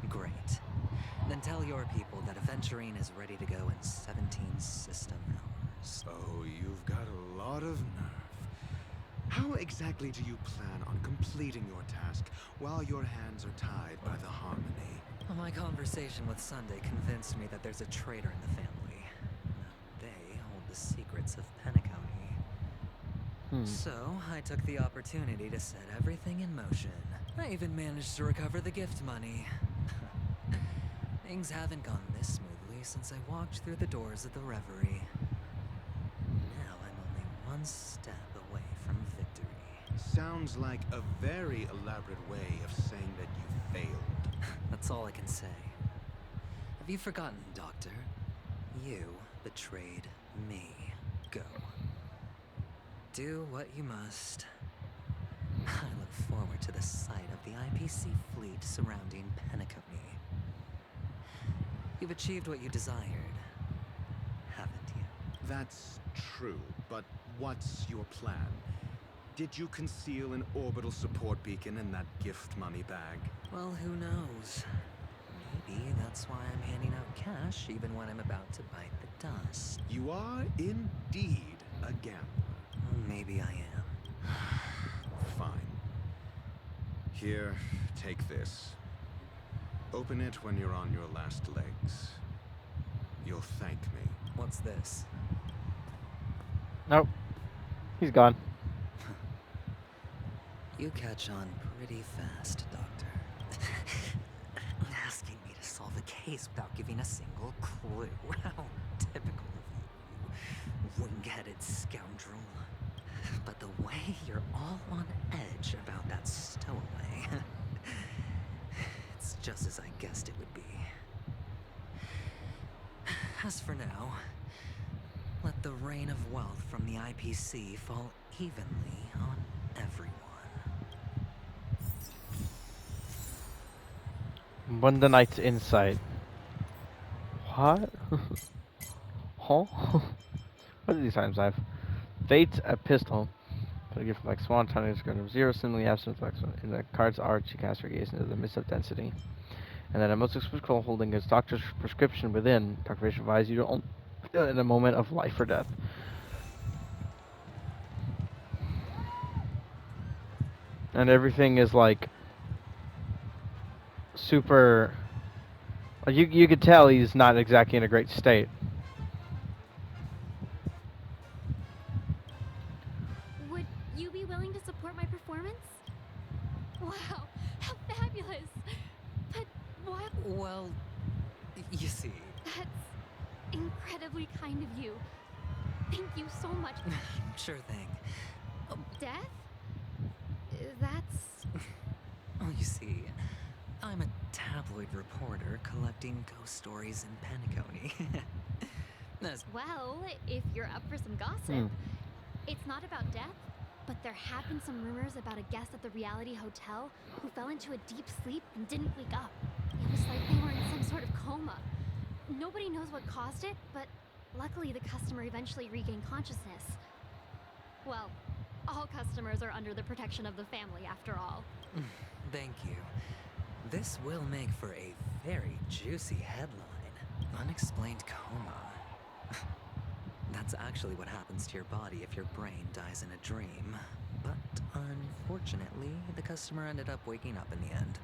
Great. Then tell your people that Aventurine is ready to go in 17 system hours. Oh, you've got a lot of nerve. How exactly do you plan on completing your task while your hands are tied by the harmony? Well, my conversation with Sunday convinced me that there's a traitor in the family. They hold the secrets of Penacony. So, I took the opportunity to set everything in motion. I even managed to recover the gift money. Things haven't gone this smoothly since I walked through the doors of the Reverie. Now I'm only one step away from victory. Sounds like a very elaborate way of saying that you failed. That's all I can say. Have you forgotten, Doctor? You betrayed me. Go. Do what you must. I look forward to the sight of the IPC fleet surrounding Penacony. You've achieved what you desired, haven't you? That's true, but what's your plan? Did you conceal an orbital support beacon in that gift money bag? Well, who knows? Maybe that's why I'm handing out cash even when I'm about to bite the dust. You are indeed a gambler. Maybe I am. Fine. Here, take this. Open it when you're on your last legs. You'll thank me. What's this? Nope. He's gone. You catch on pretty fast, Doctor. Asking me to solve a case without giving a single clue. How typical of you, wing-headed scoundrel. But the way you're all on edge about that stowaway, it's just as I guessed it would be. As for now, let the rain of wealth from the IPC fall evenly on everyone. One the night's insight. What? Huh? What are these times I've? Fate's a pistol. Put a gift like Swan, Tiny is going to 0, similarly absent in the card's art, she casts her gaze into the midst of density. And then a most explicit holding his doctor's prescription within. Dr. Fish advised you to in a moment of life or death. And everything is like super. You could tell he's not exactly in a great state. Would you be willing to support my performance? Wow, how fabulous! But why? Well, you see... That's incredibly kind of you. Thank you so much. Sure thing. Death? That's... Oh, you see, I'm a tabloid reporter collecting ghost stories in Penacony. Well, if you're up for some gossip, it's not about death, but there have been some rumors about a guest at the reality hotel who fell into a deep sleep and didn't wake up. It was like they were in some sort of coma. Nobody knows what caused it, but luckily the customer eventually regained consciousness. Well, all customers are under the protection of the family, after all. Thank you. This will make for a very juicy headline. Unexplained coma. That's actually what happens to your body if your brain dies in a dream. But unfortunately, the customer ended up waking up in the end.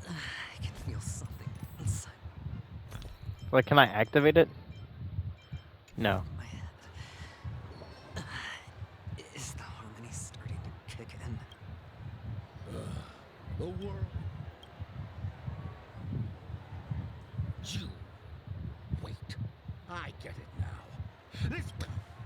I can feel something inside Like, can I activate it? No. my head. Is the harmony starting to kick in? The world. You. Wait. I get it now.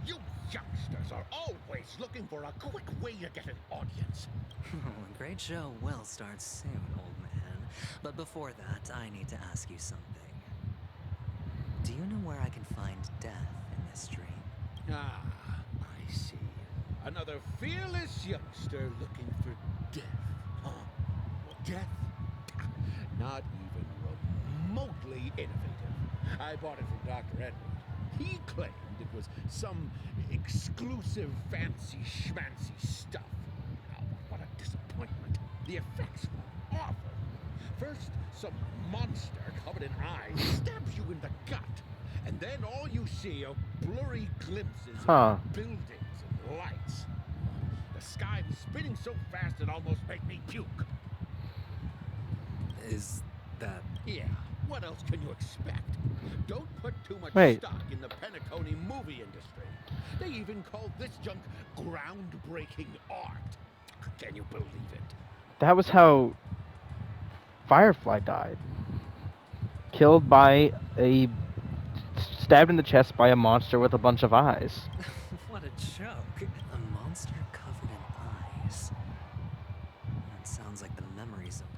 You youngsters are always looking for a quick way to get an audience. A great show will start soon, old man. But before that, I need to ask you something. Do you know where I can find death in this dream? Ah, I see. Another fearless youngster looking for death, huh? Death? Not even remotely innovative. I bought it from Dr. Edward. He claimed it was some exclusive fancy schmancy stuff. Oh, what a disappointment. The effects were awful. First, some monster covered in eyes stabs you in the gut. And then all you see are blurry glimpses Huh. of buildings and lights. The sky was spinning so fast it almost made me puke. Is that... Yeah, what else can you expect? Don't put too much Wait. stock in the Penacony movie industry. They even call this junk groundbreaking art. Can you believe it? That was how Firefly died. Killed by a... stabbed in the chest by a monster with a bunch of eyes. what a joke. A monster covered in eyes. That sounds like the memories of...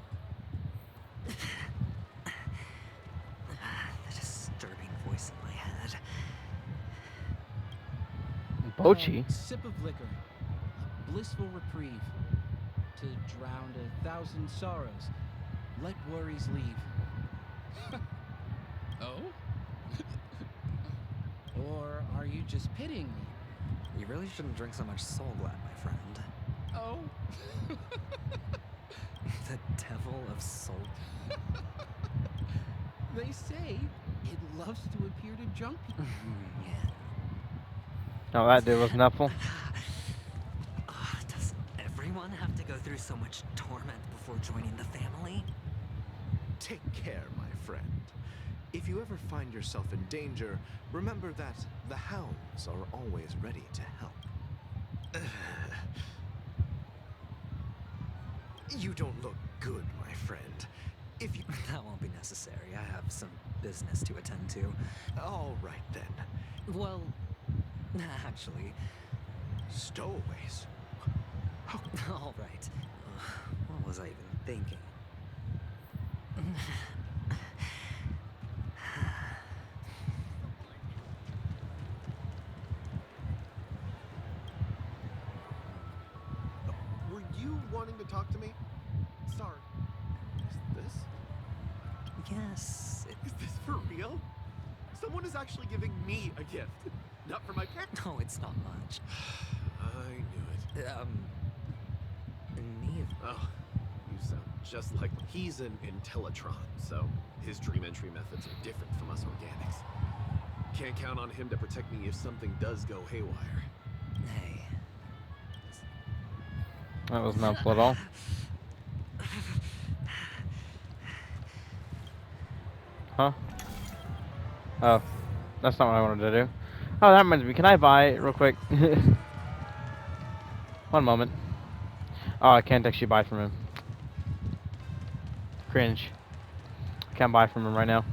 the disturbing voice in my head. Bochi? Sip of liquor. A blissful reprieve. To drown 1,000 sorrows. Let worries leave. Oh? Or are you just pitying me? You really shouldn't drink so much Soul Glad, my friend. Oh? The devil of soul. They say it loves to appear to drunk people. Yeah. No, that dude was Nuffle. Does everyone have to go through so much torment before joining the family? Take care, my friend. If you ever find yourself in danger, remember that the hounds are always ready to help. You don't look good, my friend. If you... That won't be necessary. I have some business to attend to. All right, then. Well, actually... Stowaways. All right. What was I even thinking? Were you wanting to talk to me? Sorry. Is this? Yes. Is this for real? Someone is actually giving me a gift. Not for my pet. No, it's not much. I knew it. Neither. Oh, you sound just like... He's an Intellitron, so his dream entry methods are different from us organics. Can't count on him to protect me if something does go haywire. Hey. That was Nuffle at all. Huh? Oh. That's not what I wanted to do. Oh, that reminds me. Can I buy real quick? One moment. Oh, I can't actually buy from him. Cringe. Can't buy from him right now.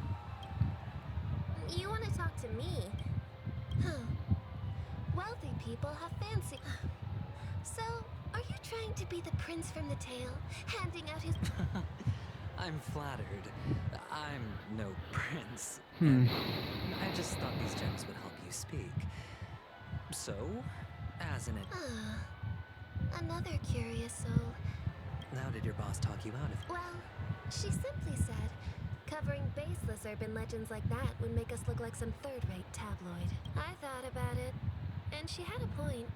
You want to talk to me? Wealthy people have fancy. So, are you trying to be the prince from the tale, handing out his... I'm flattered. I'm no prince. I just thought these gems would help you speak. So, as in it... Another curious soul. How did your boss talk you out of it? Well, she simply said, covering baseless urban legends like that would make us look like some third-rate tabloid. I thought about it, and she had a point.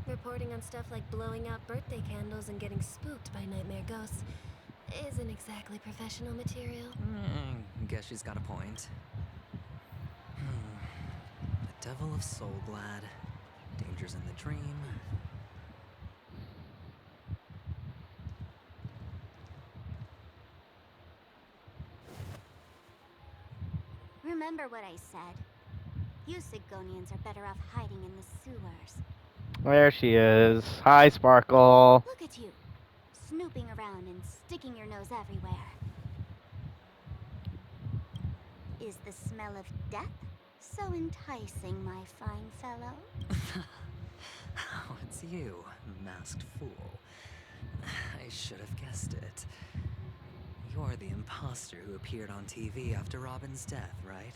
Reporting on stuff like blowing out birthday candles and getting spooked by nightmare ghosts isn't exactly professional material. Guess she's got a point. The devil of Soul Glad. Dangers in the dream. Remember what I said. You Sigonians are better off hiding in the sewers. There she is. Hi, Sparkle. Look at you, snooping around and sticking your nose everywhere. Is the smell of death so enticing, my fine fellow? Oh, it's you, masked fool. I should have guessed it. You're the imposter who appeared on TV after Robin's death, right?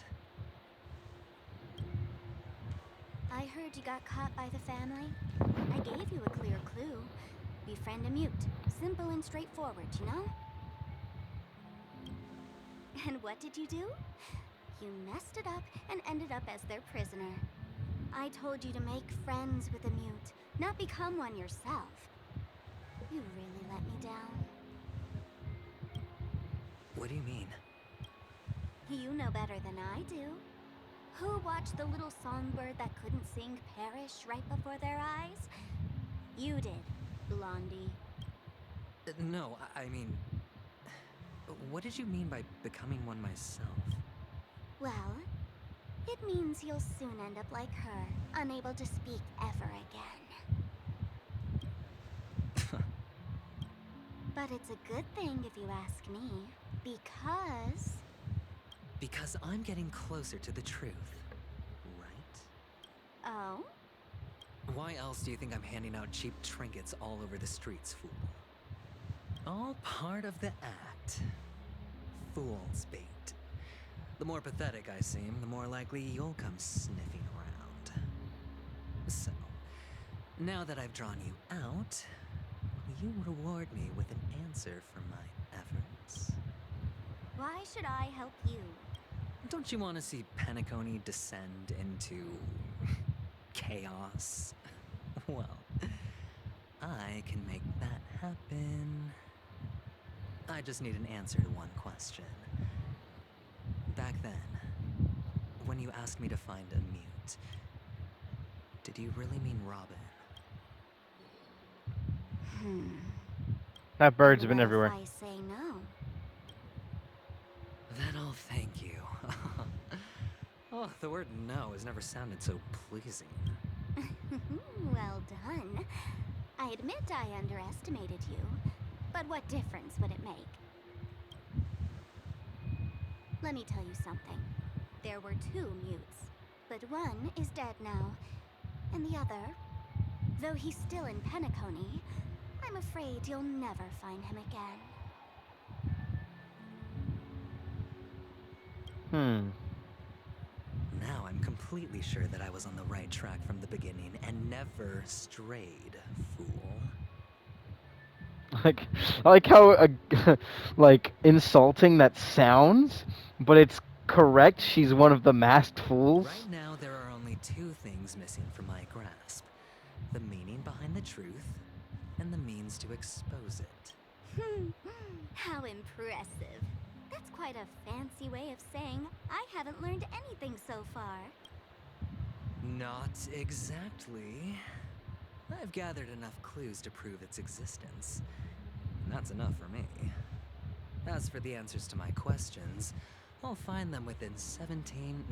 I heard you got caught by the family. I gave you a clear clue. Befriend a mute. Simple and straightforward, you know? And what did you do? You messed it up and ended up as their prisoner. I told you to make friends with a mute, not become one yourself. You really let me down. What do you mean? You know better than I do. Who watched the little songbird that couldn't sing perish right before their eyes? You did, Blondie. No, I mean... What did you mean by becoming one myself? Well, it means you'll soon end up like her, unable to speak ever again. But it's a good thing if you ask me, because... Because I'm getting closer to the truth, right? Oh? Why else do you think I'm handing out cheap trinkets all over the streets, fool? All part of the act. Fool's bait. The more pathetic I seem, the more likely you'll come sniffing around. So, now that I've drawn you out, will you reward me with an answer for my efforts? Why should I help you? Don't you want to see Penacony descend into... chaos? Well, I can make that happen. I just need an answer to one question. Back then, when you asked me to find a mute, did you really mean Robin? That bird's been What everywhere. if I say no? Then I'll thank you. Oh, the word no has never sounded so pleasing. Well done. I admit I underestimated you, but what difference would it make? Let me tell you something. There were 2 mutes, but one is dead now, and the other, though he's still in Penacony, I'm afraid you'll never find him again. Now I'm completely sure that I was on the right track from the beginning and never strayed, fool. I like how like insulting that sounds, but it's correct. She's one of the masked fools. Right now, there are only 2 things missing from my grasp. The meaning behind the truth, and the means to expose it. How impressive. That's quite a fancy way of saying I haven't learned anything so far. Not exactly. I've gathered enough clues to prove its existence. And that's enough for me. As for the answers to my questions, I'll find them within 16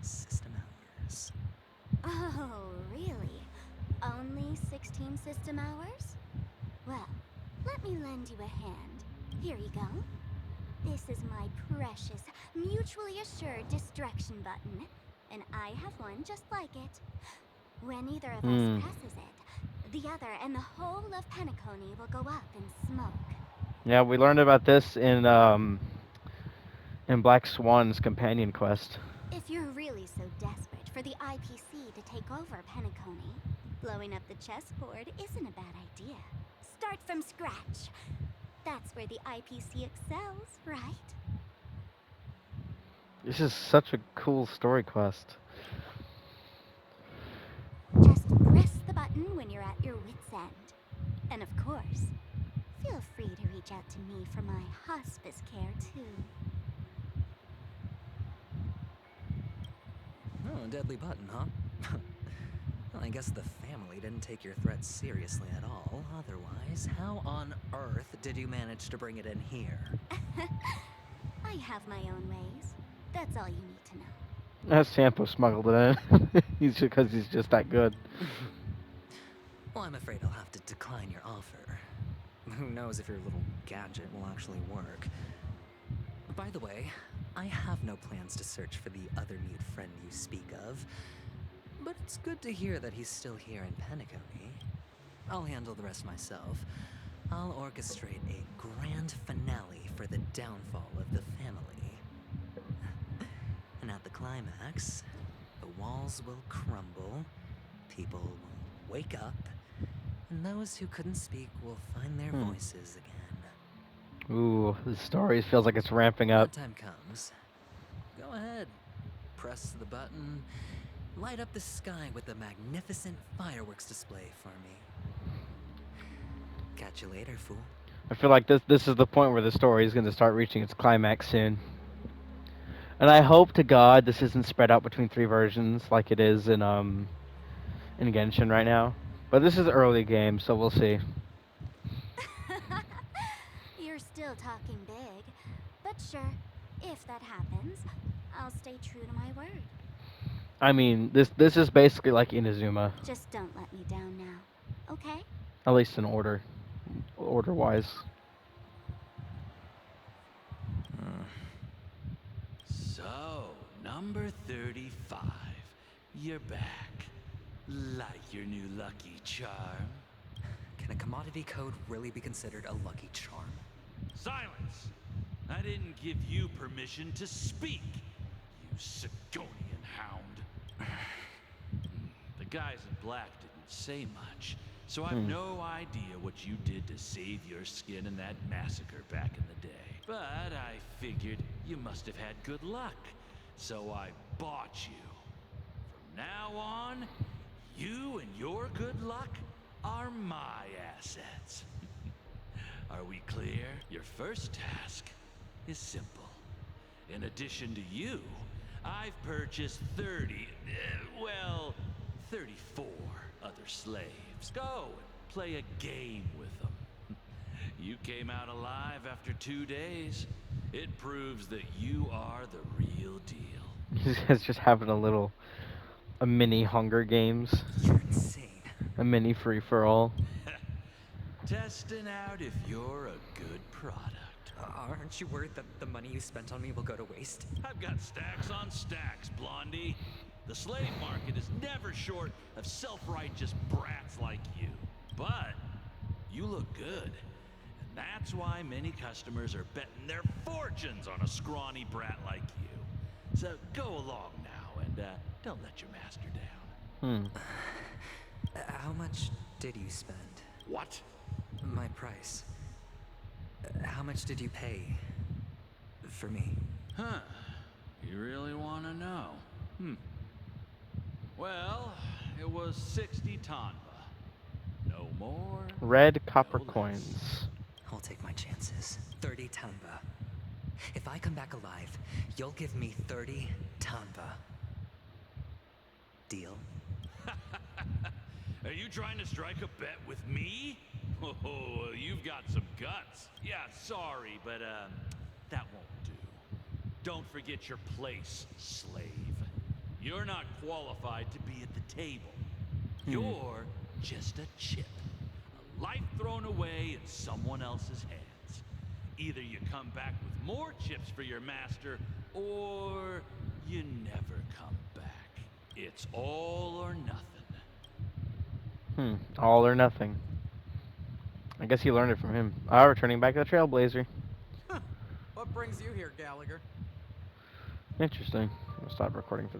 system hours. Oh, really? Only 16 system hours? Well, let me lend you a hand. Here you go. This is my precious, mutually assured distraction button, and I have one just like it. When either of us presses it, the other and the whole of Penacony will go up in smoke. Yeah, we learned about this in Black Swan's companion quest. If you're really so desperate for the IPC to take over Penacony, blowing up the chessboard isn't a bad idea. Start from scratch. That's where the IPC excels, right? This is such a cool story quest. Just press the button when you're at your wit's end. And of course, feel free to reach out to me for my hospice care, too. Oh, a deadly button, huh? Well, I guess the family didn't take your threat seriously at all. Otherwise, how on earth did you manage to bring it in here? I have my own ways. That's all you need to know. Sampo smuggled it in. Because he's just that good. Well, I'm afraid I'll have to decline your offer. Who knows if your little gadget will actually work. By the way, I have no plans to search for the other mute friend you speak of. But it's good to hear that he's still here in Penacony. I'll handle the rest myself. I'll orchestrate a grand finale for the downfall of the family. And at the climax, the walls will crumble, people will wake up, and those who couldn't speak will find their voices again. Ooh, the story feels like it's ramping up. When that time comes, go ahead, press the button, light up the sky with a magnificent fireworks display for me. Catch you later, fool. I feel like this is the point where the story is going to start reaching its climax soon. And I hope to God this isn't spread out between 3 versions like it is in Genshin right now. But this is early game, so we'll see. You're still talking big. But sure, if that happens, I'll stay true to my word. I mean, this is basically like Inazuma, Just don't let me down now, okay? at least in order-wise. So, number 35. You're back. Like your new lucky charm? Can a commodity code really be considered a lucky charm? Silence! I didn't give you permission to speak, you Sigonian hound. The guys in black didn't say much, so I've no idea what you did to save your skin in that massacre back in the day. But I figured you must have had good luck, so I bought you. From now on, you and your good luck are my assets. Are we clear? Your first task is simple. In addition to you, I've purchased 34 other slaves. Go and play a game with them. You came out alive after 2 days. It proves that you are the real deal. These guys just having a mini Hunger Games, You're insane. a mini free-for-all. Testing out if you're a good product. Aren't you worried that the money you spent on me will go to waste? I've got stacks on stacks, Blondie. The slave market is never short of self-righteous brats like you. But you look good. And that's why many customers are betting their fortunes on a scrawny brat like you. So go along now and don't let your master down. How much did you spend? What? My price. How much did you pay for me? Huh. You really want to know? Well, it was 60 tanba. No more. Red copper no less. coins. I'll take my chances. 30 tanba. If I come back alive, you'll give me 30 tanba. Deal? Are you trying to strike a bet with me? Oh, you've got some guts. Yeah, sorry, but that won't do. Don't forget your place, slave. You're not qualified to be at the table. You're just a chip. A life thrown away in someone else's hands. Either you come back with more chips for your master, or you never come back. It's all or nothing. All or nothing. I guess he learned it from him. Returning back to the Trailblazer. What brings you here, Gallagher? Interesting. I'll stop recording for